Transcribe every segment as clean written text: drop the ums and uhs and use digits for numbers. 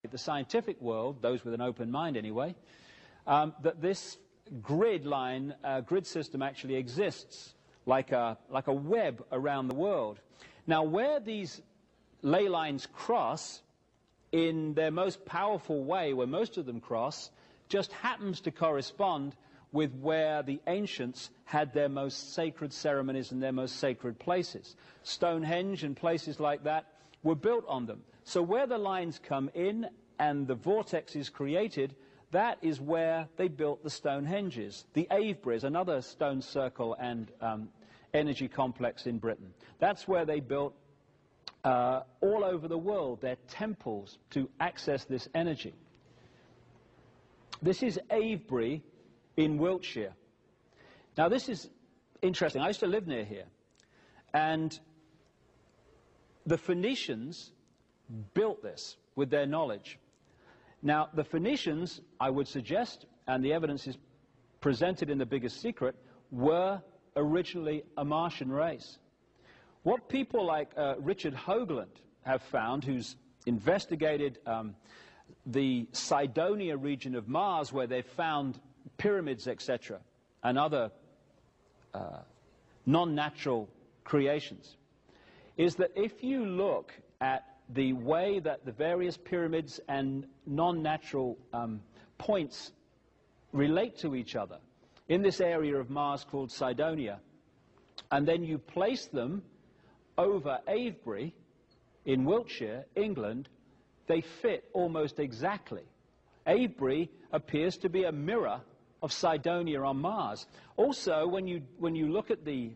the scientific world, those with an open mind anyway, that this grid system actually exists like a web around the world. Now, where these ley lines cross in their most powerful way, where most of them cross, just happens to correspond with where the ancients had their most sacred ceremonies and their most sacred places. Stonehenge and places like that were built on them. So where the lines come in and the vortex is created, that is where they built the Stonehenges. The Avebury is another stone circle and energy complex in Britain. That's where they built all over the world their temples to access this energy. This is Avebury in Wiltshire. Now this is interesting. I used to live near here, and the Phoenicians built this with their knowledge. Now the Phoenicians, I would suggest, and the evidence is presented in The Biggest Secret, were originally a Martian race. What people like Richard Hoagland have found, who's investigated the Cydonia region of Mars, where they've found pyramids, etc., and other non-natural creations, is that if you look at the way that the various pyramids and non-natural points relate to each other in this area of Mars called Cydonia, and then you place them over Avebury in Wiltshire, England, they fit almost exactly. Avebury appears to be a mirror of Cydonia on Mars. Also, when you look at the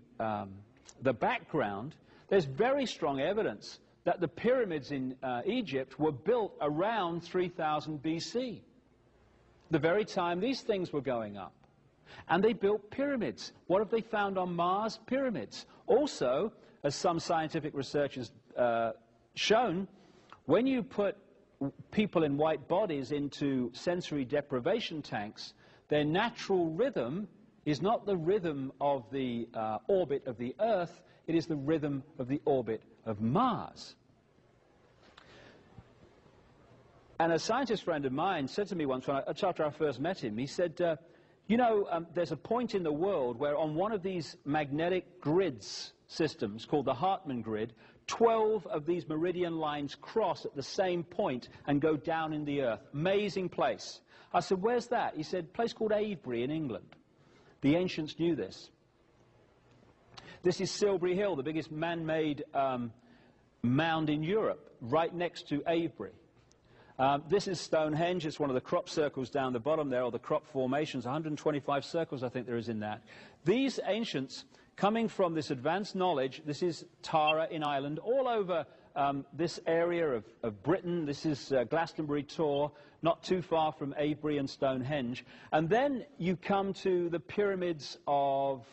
background, there's very strong evidence that the pyramids in Egypt were built around 3000 BC, the very time these things were going up. And they built pyramids. What have they found on Mars? Pyramids. Also, as some scientific research has shown, when you put people in white bodies into sensory deprivation tanks, their natural rhythm is not the rhythm of the orbit of the Earth, it is the rhythm of the orbit of Mars. And a scientist friend of mine said to me once, after I first met him, he said, you know, there's a point in the world where on one of these magnetic grids systems called the Hartmann grid, 12 of these meridian lines cross at the same point and go down in the Earth. Amazing place. I said, where's that? He said, a place called Avebury in England. The ancients knew this. This is Silbury Hill, the biggest man-made mound in Europe, right next to Avebury. This is Stonehenge. It's one of the crop circles down the bottom there, or the crop formations, 125 circles I think there is in that. These ancients, coming from this advanced knowledge, this is Tara in Ireland, all over this area of Britain. This is Glastonbury Tor, not too far from Avebury and Stonehenge. And then you come to the pyramids of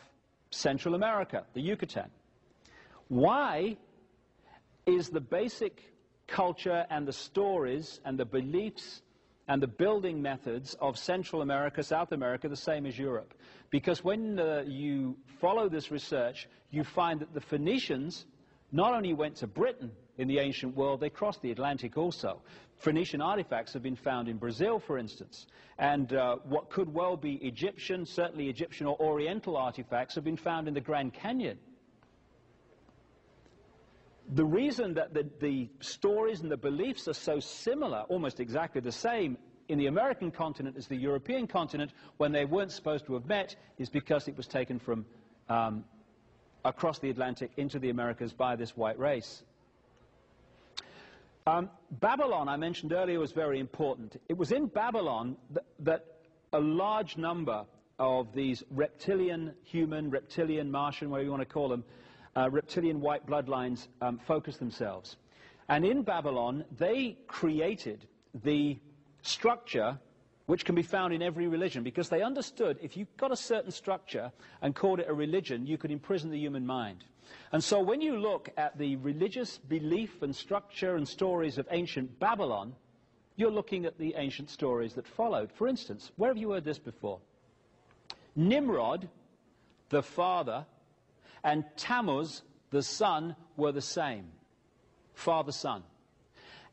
Central America, the Yucatan. Why is the basic culture and the stories and the beliefs and the building methods of Central America, South America, the same as Europe? Because when you follow this research, you find that the Phoenicians not only went to Britain in the ancient world, they crossed the Atlantic also. Phoenician artifacts have been found in Brazil, for instance, and what could well be Egyptian, certainly Egyptian or Oriental artifacts, have been found in the Grand Canyon. The reason that the stories and the beliefs are so similar, almost exactly the same, in the American continent as the European continent, when they weren't supposed to have met, is because it was taken from across the Atlantic into the Americas by this white race. Babylon, I mentioned earlier, was very important. It was in Babylon that a large number of these reptilian, human, reptilian, Martian, whatever you want to call them, reptilian white bloodlines focus themselves. And in Babylon, they created the structure which can be found in every religion, because they understood if you got a certain structure and called it a religion, you could imprison the human mind. And so when you look at the religious belief and structure and stories of ancient Babylon, you're looking at the ancient stories that followed. For instance, where have you heard this before? Nimrod, the father, and Tammuz, the son, were the same. Father-son.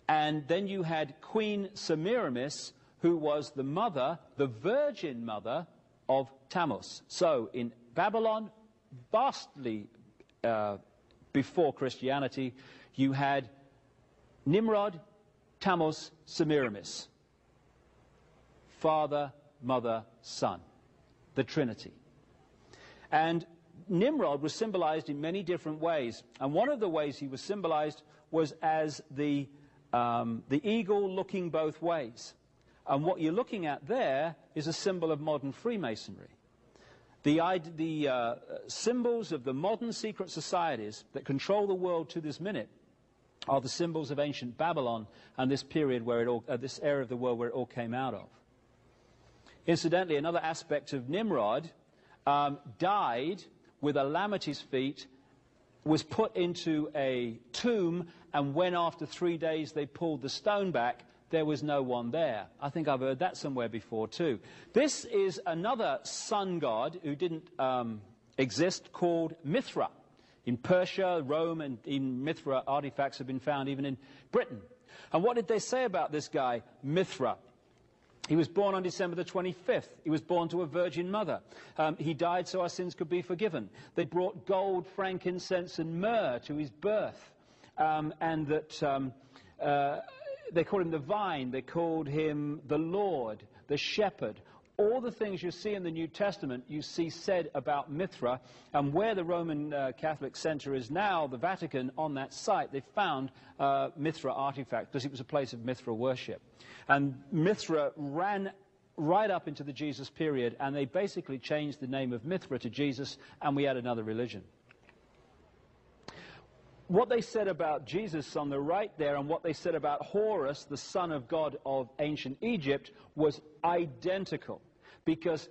And then you had Queen Semiramis, who was the mother, the virgin mother of Tammuz. So in Babylon, vastly before Christianity, you had Nimrod, Tammuz, Semiramis. Father, Mother, Son. The Trinity. And Nimrod was symbolized in many different ways. And one of the ways he was symbolized was as the eagle looking both ways. And what you're looking at there is a symbol of modern Freemasonry. The symbols of the modern secret societies that control the world to this minute are the symbols of ancient Babylon and this period where it all, this area of the world where it all came out of. Incidentally, another aspect of Nimrod died with a lamb at his feet, was put into a tomb, and when after 3 days they pulled the stone back, there was no one there. I think I've heard that somewhere before too. This is another sun god who didn't exist, called Mithra. In Persia, Rome, and in Mithra, artifacts have been found even in Britain. And what did they say about this guy, Mithra? He was born on December the 25th. He was born to a virgin mother. He died so our sins could be forgiven. They brought gold, frankincense, and myrrh to his birth. And that they called him the vine. They called him the Lord, the shepherd. All the things you see in the New Testament, you see said about Mithra. And where the Roman Catholic Center is now, the Vatican, on that site, they found Mithra artifacts because it was a place of Mithra worship. And Mithra ran right up into the Jesus period, and they basically changed the name of Mithra to Jesus, and we had another religion. What they said about Jesus on the right there, and what they said about Horus, the son of God of ancient Egypt, was identical. Because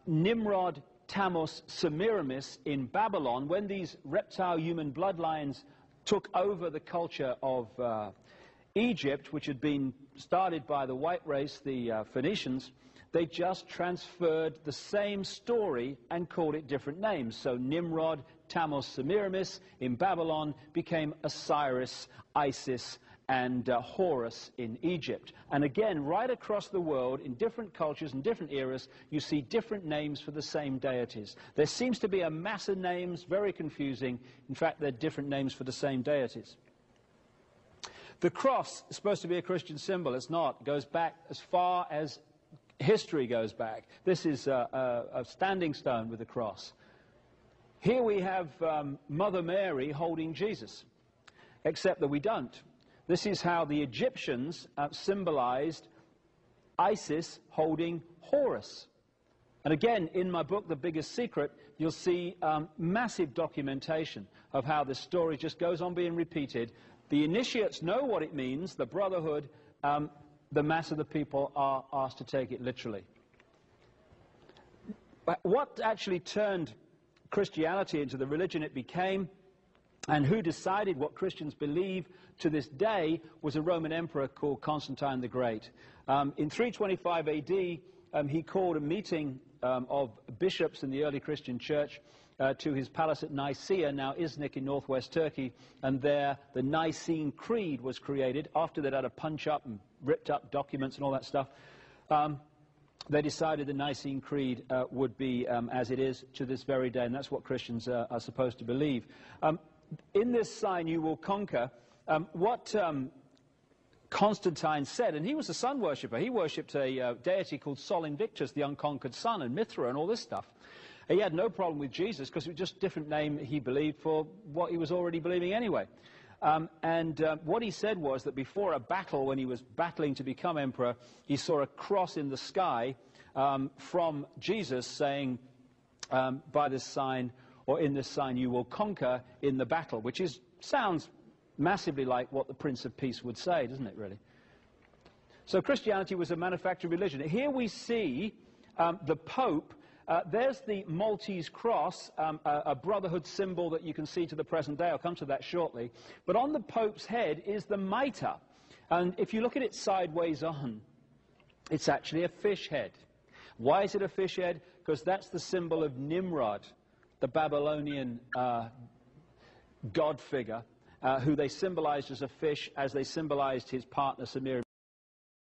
Nimrod, Tammuz, Semiramis in Babylon, when these reptile-human bloodlines took over the culture of Egypt, which had been started by the white race, the Phoenicians, they just transferred the same story and called it different names. So Nimrod, Tammuz, Semiramis in Babylon became Osiris, Isis, and Horus in Egypt. And again, right across the world, in different cultures and different eras, you see different names for the same deities. There seems to be a mass of names, very confusing. In fact, they're different names for the same deities. The cross is supposed to be a Christian symbol. It's not. It goes back as far as history goes back. This is a standing stone with a cross. Here we have Mother Mary holding Jesus, except that we don't. This is how the Egyptians symbolized Isis holding Horus. And again, in my book, The Biggest Secret, you'll see massive documentation of how this story just goes on being repeated. The initiates know what it means, the brotherhood, the mass of the people are asked to take it literally. But what actually turned Christianity into the religion it became, and who decided what Christians believe to this day, was a Roman emperor called Constantine the Great. In 325 AD, he called a meeting of bishops in the early Christian church to his palace at Nicaea, now Iznik in northwest Turkey, and there the Nicene Creed was created. After they'd had a punch-up and ripped up documents and all that stuff, they decided the Nicene Creed would be as it is to this very day, and that's what Christians are supposed to believe. In this sign you will conquer, what Constantine said, and he was a sun worshipper. He worshipped a deity called Sol Invictus, the unconquered sun, and Mithra and all this stuff. He had no problem with Jesus because it was just a different name he believed for what he was already believing anyway. What he said was that before a battle, when he was battling to become emperor, he saw a cross in the sky from Jesus saying, by this sign, or in this sign you will conquer in the battle, which sounds massively like what the Prince of Peace would say, doesn't it, really? So Christianity was a manufactured religion. Here we see the Pope. There's the Maltese cross, a brotherhood symbol that you can see to the present day. I'll come to that shortly. But on the Pope's head is the mitre. And if you look at it sideways on, it's actually a fish head. Why is it a fish head? Because that's the symbol of Nimrod, the Babylonian god figure. who they symbolized as a fish, as they symbolized his partner Samir